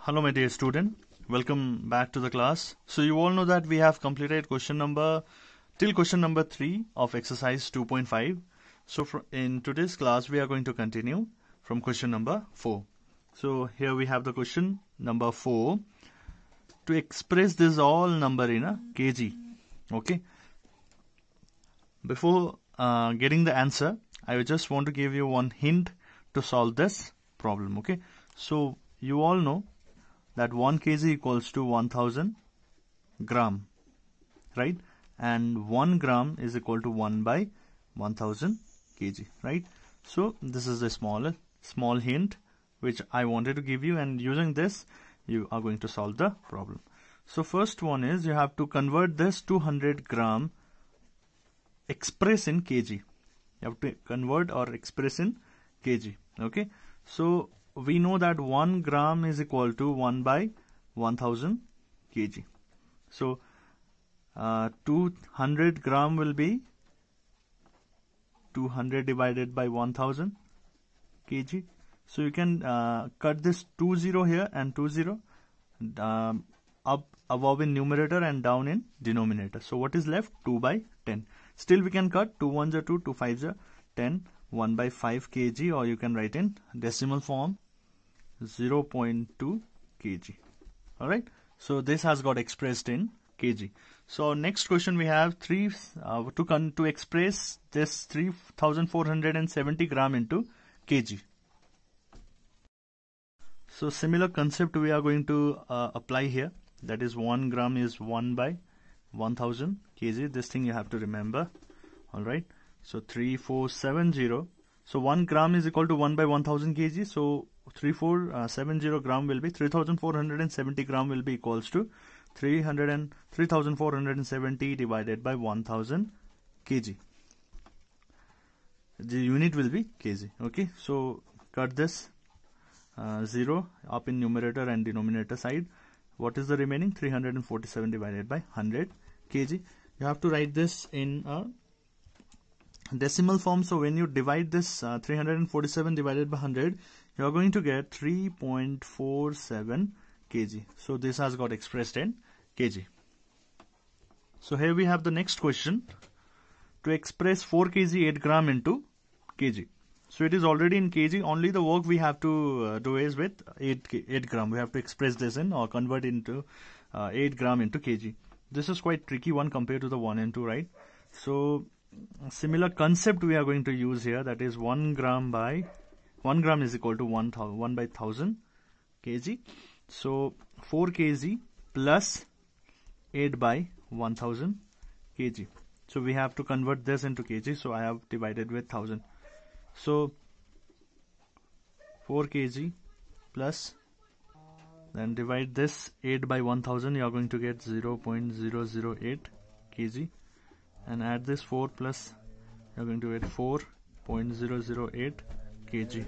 Hello my dear student, welcome back to the class. So you all know that we have completed question number 3 of exercise 2.5. So in today's class we are going to continue from question number 4. So here we have the question number 4. To express this all number in a kg. Okay. Before getting the answer, I just want to give you one hint to solve this problem. Okay. So you all know that 1 kg equals to 1000 gram, right? And 1 gram is equal to 1 by 1000 kg, right? So this is a small hint which I wanted to give you, and using this you are going to solve the problem. So first one is you have to convert this 200 gram express in kg. You have to convert or express in kg. Okay. So we know that 1 gram is equal to 1 by 1000 kg. So 200 gram will be 200 divided by 1000 kg. So you can cut this 20 here and 20 up above in numerator and down in denominator. So what is left? 2 by 10. Still we can cut 2 1s are 2, 2 5s are 10, 1 by 5 kg, or you can write in decimal form 0.2 kg. Alright, so this has got expressed in kg. So next question we have to express this 3470 gram into kg. So similar concept we are going to apply here. That is 1 gram is 1 by 1000 kg. This thing you have to remember. Alright, so 3470. So 1 gram is equal to 1 by 1000 kg. So 3470 gram will be 3470 gram will be equals to 3470 divided by 1000 kg. The unit will be kg. Okay, so cut this 0 up in numerator and denominator side. What is the remaining? 347 divided by 100 kg. You have to write this in a decimal form. So when you divide this 347 divided by 100, you are going to get 3.47 kg. So this has got expressed in kg. So here we have the next question. To express 4 kg 8 gram into kg. So it is already in kg. Only the work we have to do is with 8 gram. We have to express this in or convert into 8 gram into kg. This is quite tricky one compared to the 1 and 2, right? So similar concept we are going to use here. That is 1 gram is equal to 1 by 1000 kg. So 4 kg plus 8 by 1000 kg. So we have to convert this into kg. So I have divided with 1000. So 4 kg plus, then divide this 8 by 1000, you are going to get 0.008 kg, and add this 4 plus, you are going to get 4.008 kg.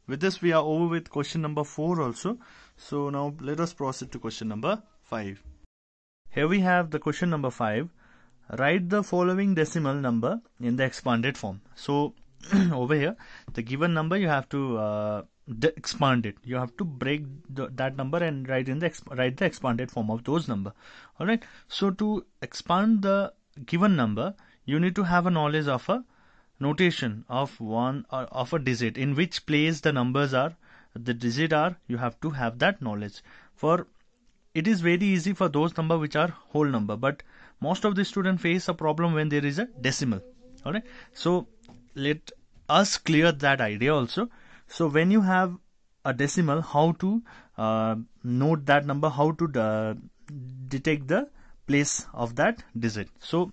With this we are over with question number 4 also. So now let us proceed to question number 5. Here we have the question number 5. Write the following decimal number in the expanded form. So over here, the given number you have to expand it. You have to break that number and write the expanded form of those number. All right. So to expand the given number, you need to have a knowledge of a notation of one or of a digit, in which place the numbers are, the digit are. You have to have that knowledge. For it is very easy for those number which are whole number, but most of the students face a problem when there is a decimal. All right. So let us clear that idea also. So when you have a decimal, how to note that number, how to detect the place of that digit. So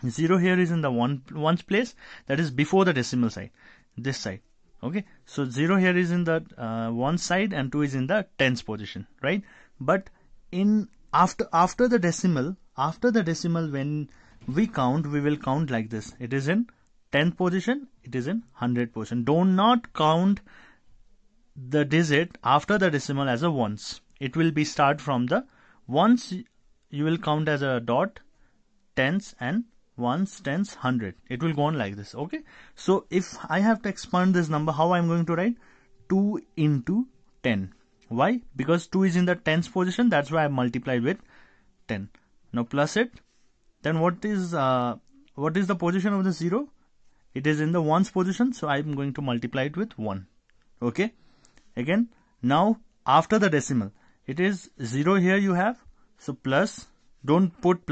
0 here is in the ones place, that is before the decimal side, this side. Okay, so 0 here is in the one side and 2 is in the tens position, right? But in after the decimal when we count, we will count like this. It is in 10th position, it is in 100 position. Do not count the digit after the decimal as a ones. It will be start from the ones. You will count as a dot, tens and ones, tens, 100. It will go on like this. Okay. So if I have to expand this number, how I am going to write? 2 into 10. Why? Because 2 is in the tens position, that's why I multiplied with 10. Now plus it. Then what is the position of the 0? It is in the ones position, so I am going to multiply it with 1. Okay. Again, now after the decimal, it is 0 here you have. So plus, don't put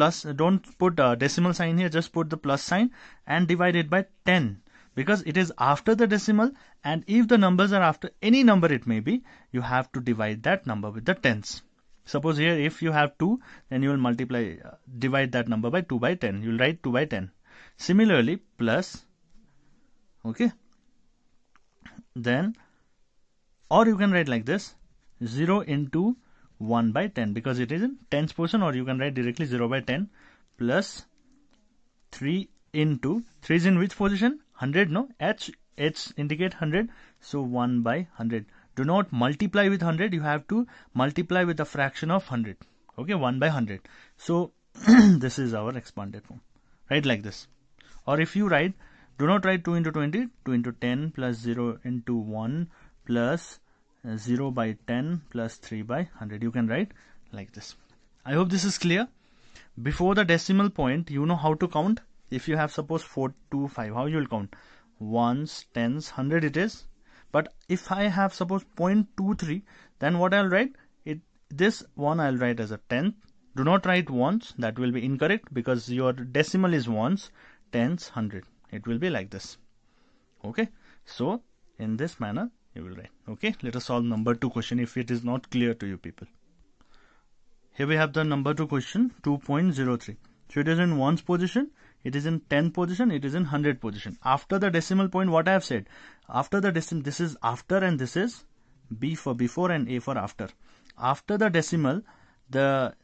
decimal sign here, just put the plus sign and divide it by 10. Because it is after the decimal, and if the numbers are after any number it may be, you have to divide that number with the tens. Suppose here if you have 2, then you will divide that number by 2 by 10. You will write 2 by 10. Similarly, plus, okay. Then, or you can write like this, 0 into 1 by 10, because it is in tens position, or you can write directly 0 by 10 plus 3 into, 3 is in which position? 100, no? H indicate 100, so 1 by 100. Do not multiply with 100, you have to multiply with a fraction of 100. Okay, 1 by 100. So, this is our expanded form. Write like this. Or if you write, do not write 2 into 20, 2 into 10 plus 0 into 1 plus 0 by 10 plus 3 by 100. You can write like this. I hope this is clear. Before the decimal point, you know how to count. If you have suppose 4, 2, 5, how you will count? Ones, tens, 100 it is. But if I have suppose 0.23, then what I'll write? This one I'll write as a tenth. Do not write ones, that will be incorrect because your decimal is ones, tens, 100. It will be like this. Okay. So, in this manner, you will write. Okay. Let us solve number 2 question if it is not clear to you people. Here we have the number 2 question, 2.03. So, it is in ones position. It is in 10 position, it is in 100 position. After the decimal point, what I have said, after the decimal, this is after and this is B for before and A for after. After the decimal, the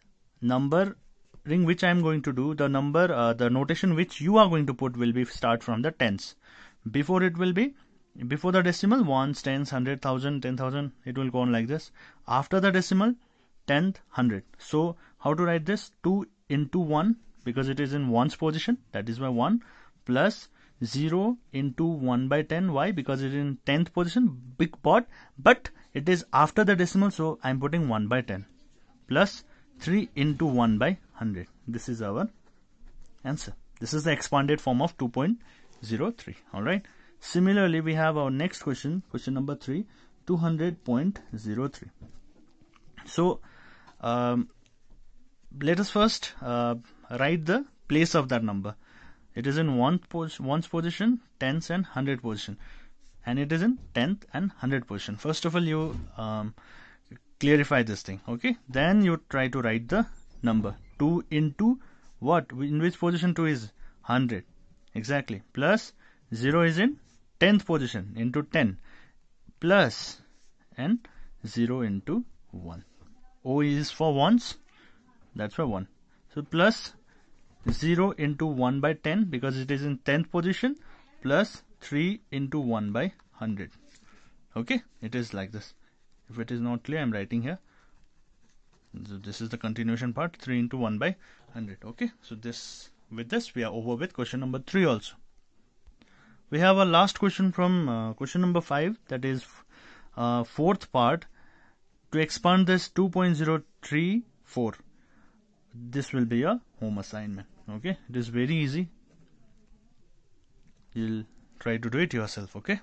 number ring which I am going to do, the notation which you are going to put will be start from the tens. Before it will be, before the decimal, ones, tens, 100,000, 10,000, it will go on like this. After the decimal, tenth, 100. So, how to write this? 2 into 1. Because it is in ones position, that is why 1 plus 0 into 1 by 10. Why? Because it is in 10th position, big part, but it is after the decimal, so I am putting 1 by 10 plus 3 into 1 by 100. This is our answer. This is the expanded form of 2.03. Alright. Similarly, we have our next question, question number 3, 200.03. So, let us first write the place of that number. It is in ones position, tens and 100 position, and it is in 10th and 100 position. First of all, you clarify this thing. Okay, then you try to write the number 2 into what? In which position 2 is? 100. Exactly. Plus 0 is in 10th position into 10 plus and 0 into 1. O is for ones. That's for 1. So plus 0 into 1 by 10 because it is in 10th position plus 3 into 1 by 100. Okay, it is like this. If it is not clear, I am writing here. So this is the continuation part, 3 into 1 by 100. Okay, so with this we are over with question number 3 also. We have a last question from question number 5, that is fourth part. To expand this 2.034, this will be a home assignment. Okay, it is very easy. You'll try to do it yourself. Okay.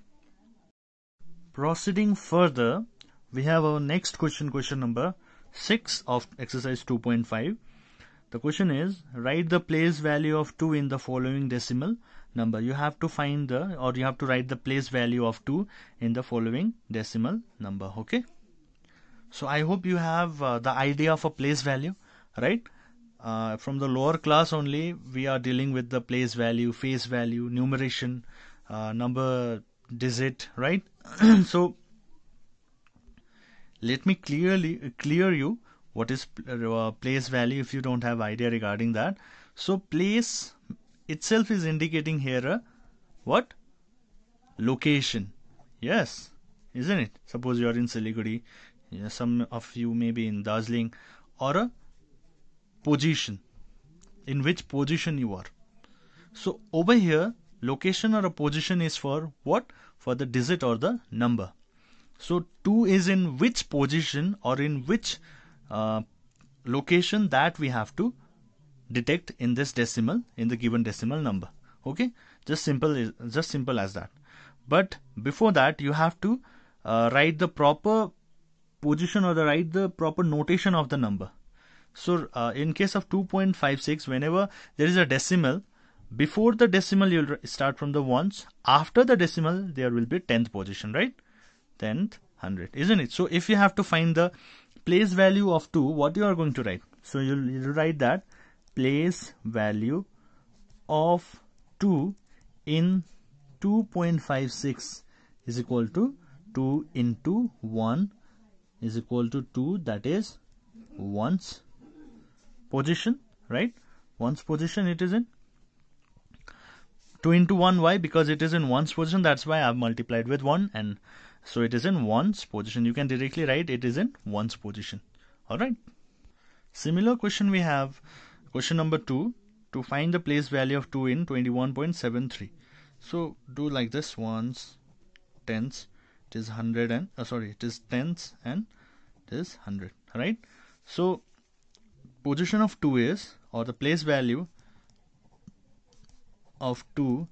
Proceeding further, we have our next question, question number 6 of exercise 2.5. The question is, write the place value of 2 in the following decimal number. You have to find you have to write the place value of 2 in the following decimal number. Okay. So I hope you have the idea of a place value, right? From the lower class only, we are dealing with the place value, face value, numeration, number, digit, right? So let me clear you what is place value if you don't have idea regarding that. So place itself is indicating here a what? Location. Yes, isn't it? Suppose you are in Siliguri, some of you may be in Darjeeling, or a position, in which position you are. So over here, location or a position is for what? For the digit or the number. So 2 is in which position or in which location that we have to detect in this decimal, in the given decimal number. Okay, just simple as that. But before that, you have to write the proper position or write the proper notation of the number. So in case of 2.56, whenever there is a decimal, before the decimal you'll start from the ones, after the decimal there will be 10th position, right? 10th, 100, isn't it? So if you have to find the place value of 2, what you are going to write? So you'll write that place value of 2 in 2.56 is equal to 2 into 1 is equal to 2, that is ones position, right? Ones position it is in. 2 into 1, why? Because it is in ones position, that's why I have multiplied with 1, and so it is in ones position. You can directly write it is in ones position. Alright. Similar question we have, question number 2, to find the place value of 2 in 21.73. So do like this, ones, tenths, it is 100 and it is tenths and it is 100, right? So position of 2 is, or the place value of 2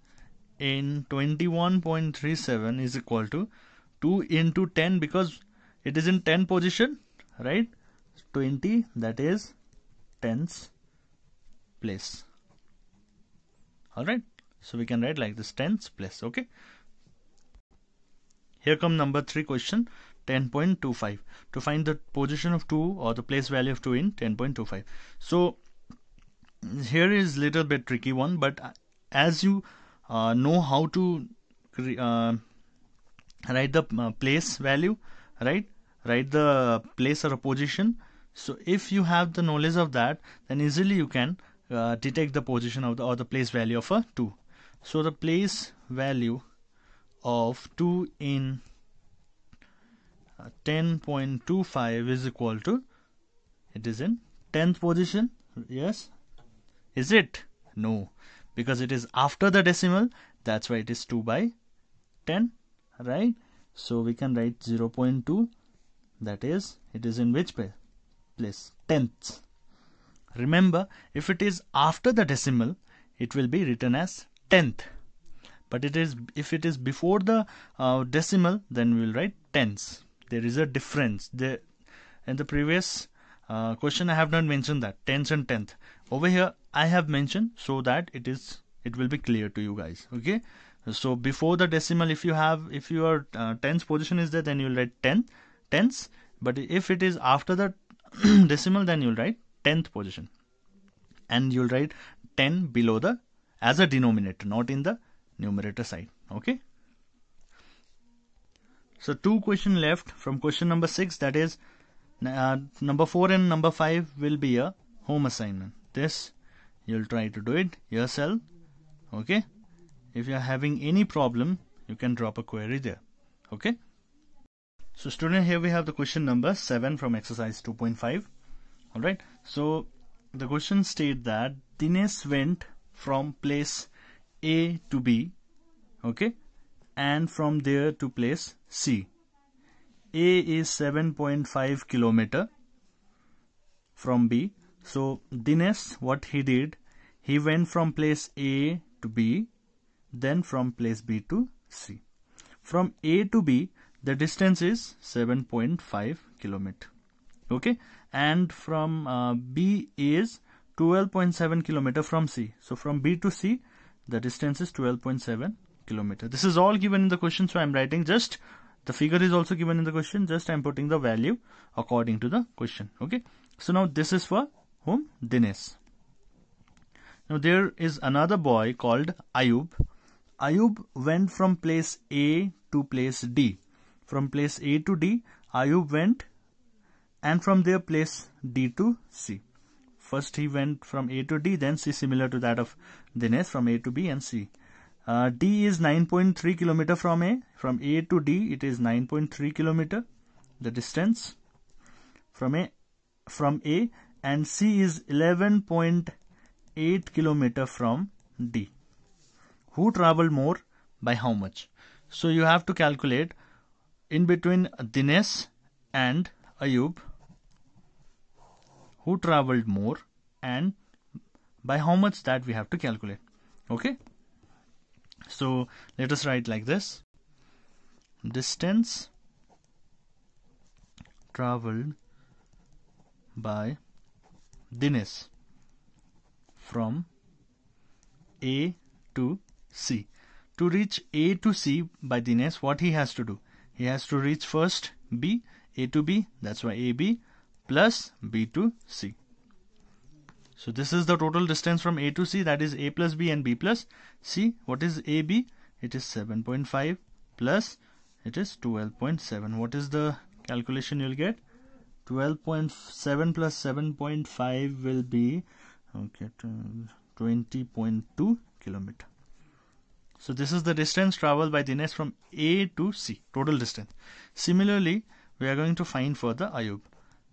in 21.37 is equal to 2 into 10, because it is in 10 position, right? 20, that is tens place. Alright, so we can write like this, tens place. Okay, here come number 3 question, 10.25, to find the position of 2 or the place value of 2 in 10.25. So here is little bit tricky one, but as you know how to write the place value, right? Write the place or a position. So if you have the knowledge of that, then easily you can detect the position of the or the place value of a 2. So the place value of 2 in 10.25 is equal to, it is in 10th position. Yes, is it? No, because it is after the decimal, that's why it is 2 by 10, right? So we can write 0.2, that is, it is in which place? Tenths. Remember, if it is after the decimal, it will be written as tenth. But if it is before the decimal, then we will write tens. There is a difference. In the previous question, I have not mentioned that tens and tenth. Over here, I have mentioned so that it will be clear to you guys. Okay. So before the decimal, if your tens position is there, then you will write tens. But if it is after the decimal, then you will write 10th position, and you will write 10 below the as a denominator, not in the numerator side. Okay. So 2 questions left from question number 6, that is number 4 and number 5 will be a home assignment. This you'll try to do it yourself. Okay. If you are having any problem, you can drop a query there. Okay. So student, here we have the question number 7 from exercise 2.5. Alright. So the question states that Dinesh went from place A to B, okay, and from there to place C. A is 7.5 kilometer from B. So Dinesh, what he did, he went from place A to B, then from place B to C. From A to B, the distance is 7.5 kilometer. Okay, and from B is 12.7 kilometer from C. So from B to C, the distance is 12.7 kilometer. This is all given in the question, so I am writing just the figure is also given in the question. Just I am putting the value according to the question. Okay, so now this is for whom? Dinesh. Now there is another boy called Ayub. Ayub went from place A to place D. From place A to D, Ayub went, and from there place D to C. First he went from A to D, then C, similar to that of Dinesh, from A to B and C. D is 9.3 kilometer from A. From A to D, it is 9.3 kilometer. The distance from A, and C is 11.8 kilometer from D. Who traveled more by how much? So you have to calculate in between Dinesh and Ayub, who traveled more and by how much, that we have to calculate. Okay, so let us write like this: distance traveled by Dinesh from A to C. To reach A to C by Dinesh, what he has to do? He has to reach first B, A to B, that's why AB, plus B to C. So this is the total distance from A to C, that is A plus B and B plus C. What is AB? It is 7.5 plus it is 12.7. What is the calculation you'll get? 12.7 plus 7.5 will be 20.2 kilometer. So this is the distance traveled by Dinesh from A to C, total distance. Similarly, we are going to find for the Ayub.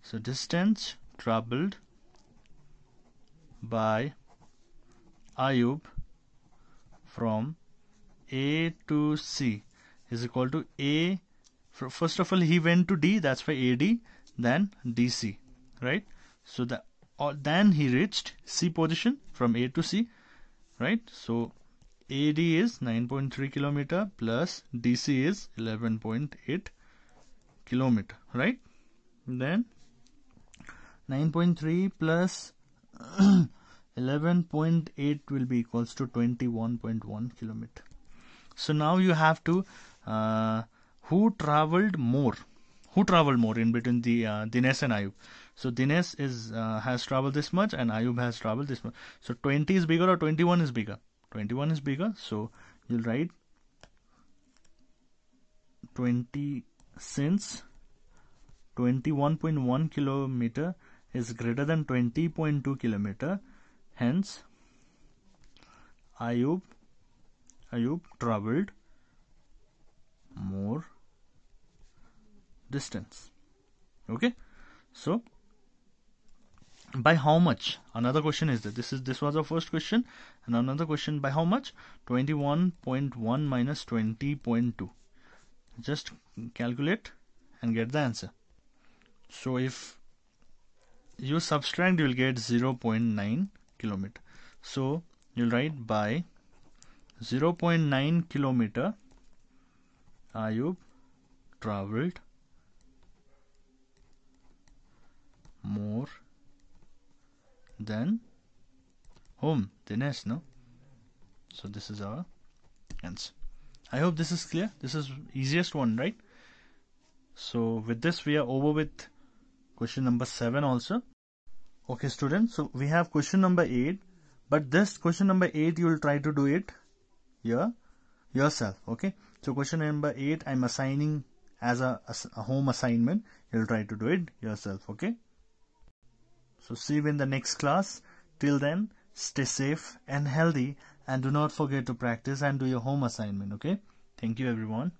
So distance traveled by Ayub from A to C is equal to A. First of all, he went to D, that's why AD, then DC, right? So then he reached C position from A to C, right? So AD is 9.3 kilometer plus DC is 11.8 kilometer, right? Then 9.3 plus 11.8 will be equals to 21.1 kilometer. So now you have to who traveled more in between the Dinesh and Ayub. So Dinesh has traveled this much and Ayub has traveled this much. So 20 is bigger or 21 is bigger? 21 is bigger. So you'll write 20, since 21.1 kilometer is greater than 20.2 kilometer. Hence Ayub traveled more distance. Okay, so by how much? Another question is that this was our first question, and another question, by how much? 21.1 minus 20.2. Just calculate and get the answer. So if you subtract, you will get 0.9 kilometer. So you'll write by 0.9 kilometer Ayub traveled more than whom? Dinesh, no? So this is our answer. I hope this is clear. This is easiest one, right? So with this we are over with question number 7 also. Okay students, so we have question number 8, but this question number 8 you will try to do it here yourself. Okay, so question number 8 I'm assigning as a home assignment. You'll try to do it yourself. Okay, so see you in the next class. Till then, stay safe and healthy, and do not forget to practice and do your home assignment. Okay, thank you everyone.